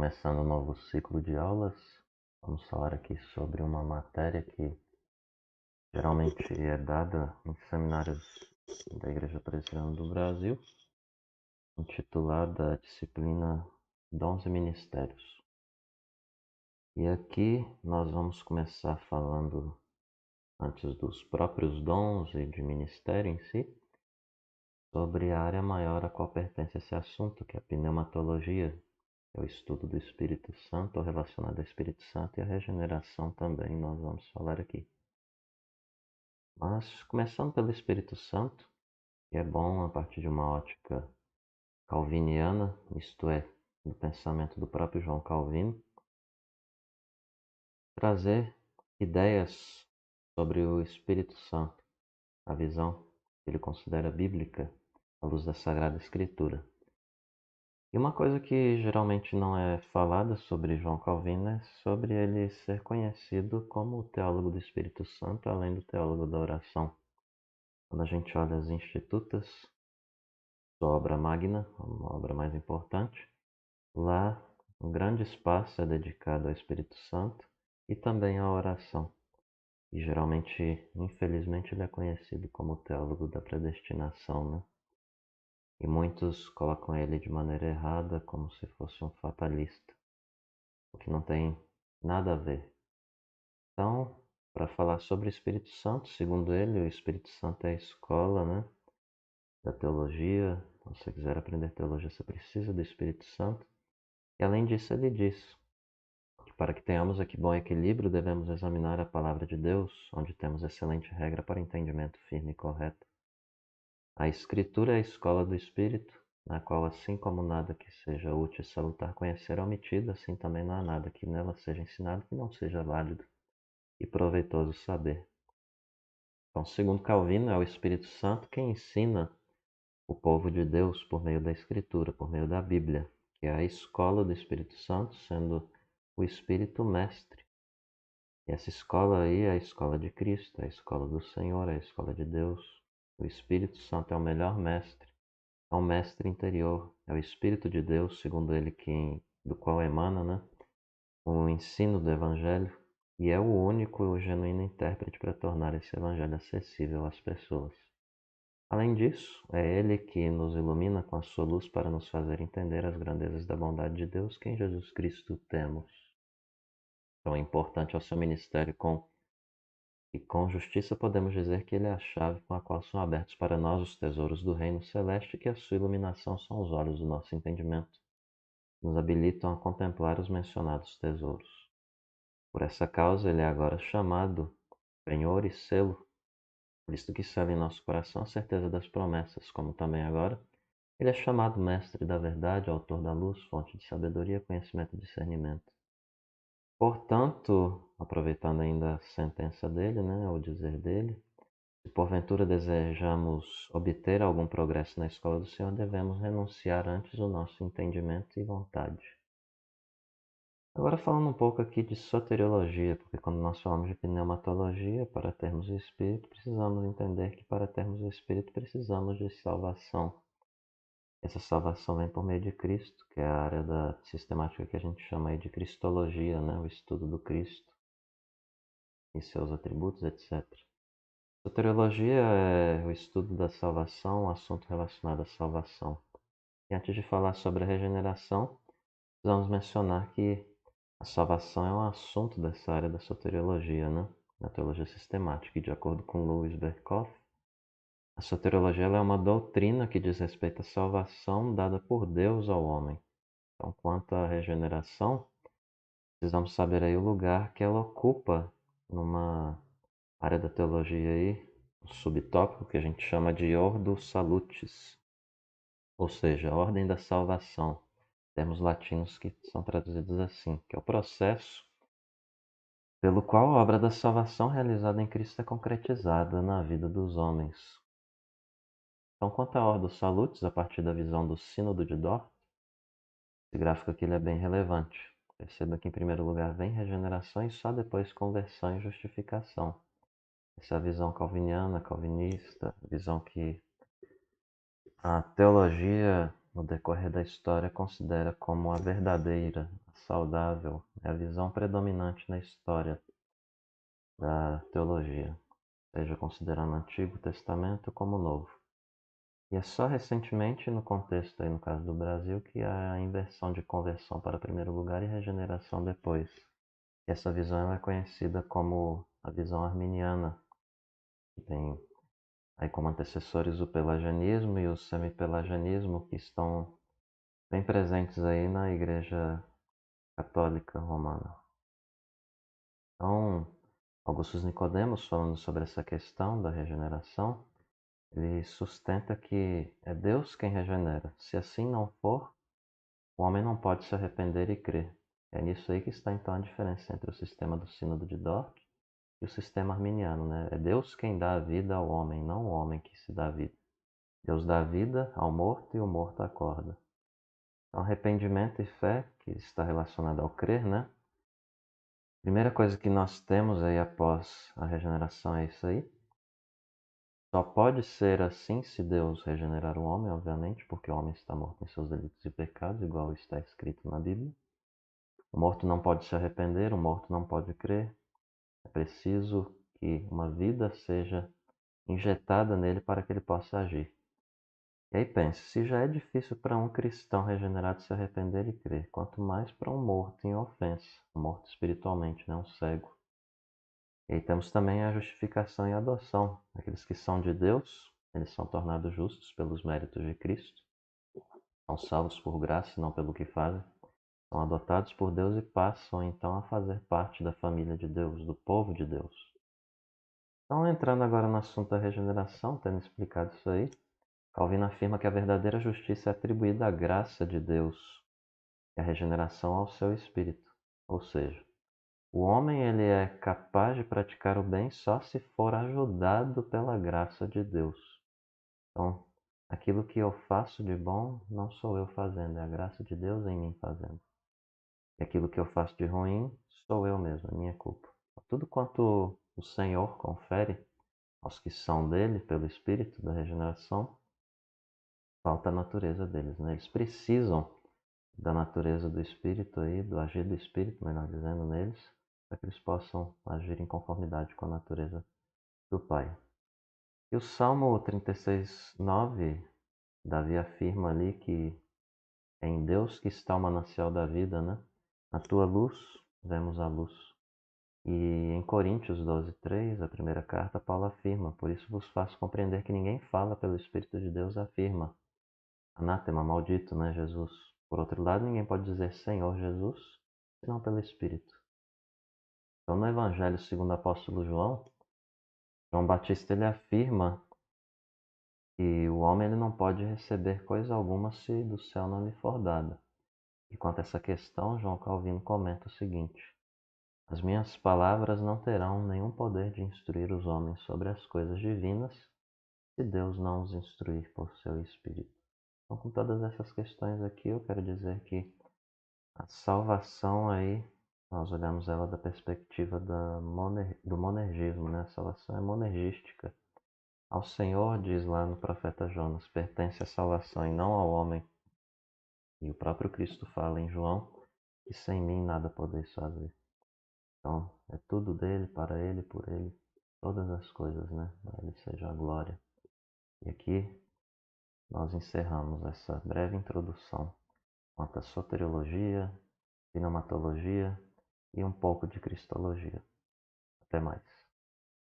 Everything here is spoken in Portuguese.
Começando um novo ciclo de aulas, vamos falar aqui sobre uma matéria que geralmente é dada em seminários da Igreja Presbiteriana do Brasil, intitulada Disciplina Dons e Ministérios. E aqui nós vamos começar falando, antes dos próprios dons e de ministério em si, sobre a área maior a qual pertence esse assunto, que é a pneumatologia, é o estudo do Espírito Santo, ou relacionado ao Espírito Santo, e a regeneração também nós vamos falar aqui. Mas, começando pelo Espírito Santo, que é bom a partir de uma ótica calviniana, isto é, do pensamento do próprio João Calvino, trazer ideias sobre o Espírito Santo, a visão que ele considera bíblica à luz da Sagrada Escritura. E uma coisa que geralmente não é falada sobre João Calvino é sobre ele ser conhecido como o teólogo do Espírito Santo, além do teólogo da oração. Quando a gente olha as Institutas, sua obra magna, uma obra mais importante, lá um grande espaço é dedicado ao Espírito Santo e também à oração. E geralmente, infelizmente, ele é conhecido como o teólogo da predestinação, né? E muitos colocam ele de maneira errada, como se fosse um fatalista, o que não tem nada a ver. Então, para falar sobre o Espírito Santo, segundo ele, o Espírito Santo é a escola, né, da teologia. Se você quiser aprender teologia, você precisa do Espírito Santo. E além disso, ele diz que para que tenhamos aqui bom equilíbrio, devemos examinar a palavra de Deus, onde temos excelente regra para entendimento firme e correto. A Escritura é a escola do Espírito, na qual, assim como nada que seja útil e salutar conhecer é omitido, assim também não há nada que nela seja ensinado que não seja válido e proveitoso saber. Então, segundo Calvino, é o Espírito Santo quem ensina o povo de Deus por meio da Escritura, por meio da Bíblia, que é a escola do Espírito Santo, sendo o Espírito mestre. E essa escola aí é a escola de Cristo, é a escola do Senhor, é a escola de Deus. O Espírito Santo é o melhor mestre, é um mestre interior, é o Espírito de Deus, segundo ele, do qual emana, né, o ensino do Evangelho, e é o único e o genuíno intérprete para tornar esse Evangelho acessível às pessoas. Além disso, é Ele que nos ilumina com a sua luz para nos fazer entender as grandezas da bondade de Deus que em Jesus Cristo temos. Então é importante ao seu ministério e com justiça podemos dizer que Ele é a chave com a qual são abertos para nós os tesouros do reino celeste e que a sua iluminação são os olhos do nosso entendimento, nos habilitam a contemplar os mencionados tesouros. Por essa causa Ele é agora chamado penhor e selo, visto que sela em nosso coração a certeza das promessas, como também agora ele é chamado mestre da verdade, autor da luz, fonte de sabedoria, conhecimento e discernimento. Portanto, aproveitando ainda a sentença dele, né, o dizer dele, se porventura desejamos obter algum progresso na escola do Senhor, devemos renunciar antes o nosso entendimento e vontade. Agora falando um pouco aqui de soteriologia, porque quando nós falamos de pneumatologia, para termos o Espírito, precisamos entender que para termos o Espírito precisamos de salvação. Essa salvação vem por meio de Cristo, que é a área da sistemática que a gente chama aí de cristologia, né? O estudo do Cristo e seus atributos, etc. Soteriologia é o estudo da salvação, um assunto relacionado à salvação. E antes de falar sobre a regeneração, precisamos mencionar que a salvação é um assunto dessa área da soteriologia, né? Na teologia sistemática, e de acordo com Louis Berkhof, a soteriologia é uma doutrina que diz respeito à salvação dada por Deus ao homem. Então, quanto à regeneração, precisamos saber aí o lugar que ela ocupa numa área da teologia aí, um subtópico que a gente chama de Ordo Salutis, ou seja, a ordem da salvação, termos latinos que são traduzidos assim, que é o processo pelo qual a obra da salvação realizada em Cristo é concretizada na vida dos homens. Então, quanto à Ordo Salutis, a partir da visão do Sínodo de Dort, esse gráfico aqui ele é bem relevante. Perceba que em primeiro lugar vem regeneração e só depois conversão e justificação. Essa é a visão calviniana, calvinista, visão que a teologia, no decorrer da história, considera como a verdadeira. A saudável, é a visão predominante na história da teologia, seja considerando o Antigo Testamento como o Novo. E é só recentemente, no contexto aí, no caso do Brasil, que há a inversão de conversão para primeiro lugar e regeneração depois. E essa visão é conhecida como a visão arminiana, que tem aí como antecessores o pelagianismo e o semipelagianismo, que estão bem presentes aí na Igreja Católica Romana. Então, Augustus Nicodemos, falando sobre essa questão da regeneração, ele sustenta que é Deus quem regenera. Se assim não for, o homem não pode se arrepender e crer. É nisso aí que está então a diferença entre o sistema do Sínodo de Dort e o sistema arminiano, né? É Deus quem dá a vida ao homem, não o homem que se dá a vida. Deus dá a vida ao morto e o morto acorda. Então, arrependimento e fé, que está relacionado ao crer, né? Primeira coisa que nós temos aí após a regeneração é isso aí. Só pode ser assim se Deus regenerar o homem, obviamente, porque o homem está morto em seus delitos e pecados, igual está escrito na Bíblia. O morto não pode se arrepender, o morto não pode crer. É preciso que uma vida seja injetada nele para que ele possa agir. E aí pense, se já é difícil para um cristão regenerado se arrepender e crer, quanto mais para um morto em ofensa, um morto espiritualmente, né? Um cego. E aí temos também a justificação e a adoção. Aqueles que são de Deus, eles são tornados justos pelos méritos de Cristo, são salvos por graça e não pelo que fazem, são adotados por Deus e passam então a fazer parte da família de Deus, do povo de Deus. Então, entrando agora no assunto da regeneração, tendo explicado isso aí, Calvino afirma que a verdadeira justiça é atribuída à graça de Deus e a regeneração ao seu espírito. Ou seja, o homem ele é capaz de praticar o bem só se for ajudado pela graça de Deus. Então, aquilo que eu faço de bom não sou eu fazendo, é a graça de Deus em mim fazendo. E aquilo que eu faço de ruim sou eu mesmo, é minha culpa. Tudo quanto o Senhor confere aos que são dele pelo Espírito da regeneração, falta a natureza deles, né? Eles precisam da natureza do Espírito aí, do agir do Espírito, melhor dizendo, neles, para que eles possam agir em conformidade com a natureza do Pai. E o Salmo 36:9, Davi afirma ali que é em Deus que está o manancial da vida, né? Na tua luz vemos a luz. E em Coríntios 12:3, a primeira carta, Paulo afirma: por isso vos faço compreender que ninguém fala pelo Espírito de Deus, afirma. Anátema, maldito, né, Jesus? Por outro lado, ninguém pode dizer Senhor Jesus, senão pelo Espírito. Então, no Evangelho segundo o apóstolo João, João Batista ele afirma que o homem ele não pode receber coisa alguma se do céu não lhe for dada. E quanto a essa questão, João Calvino comenta o seguinte: as minhas palavras não terão nenhum poder de instruir os homens sobre as coisas divinas, se Deus não os instruir por seu Espírito. Então, com todas essas questões aqui, eu quero dizer que a salvação aí, nós olhamos ela da perspectiva do monergismo, né? A salvação é monergística. Ao Senhor, diz lá no profeta Jonas, pertence a salvação e não ao homem. E o próprio Cristo fala em João que sem mim nada podeis fazer. Então, é tudo dele, para ele, por ele, todas as coisas, né? A ele seja a glória. E aqui nós encerramos essa breve introdução quanto à soteriologia, pneumatologia e um pouco de cristologia. Até mais.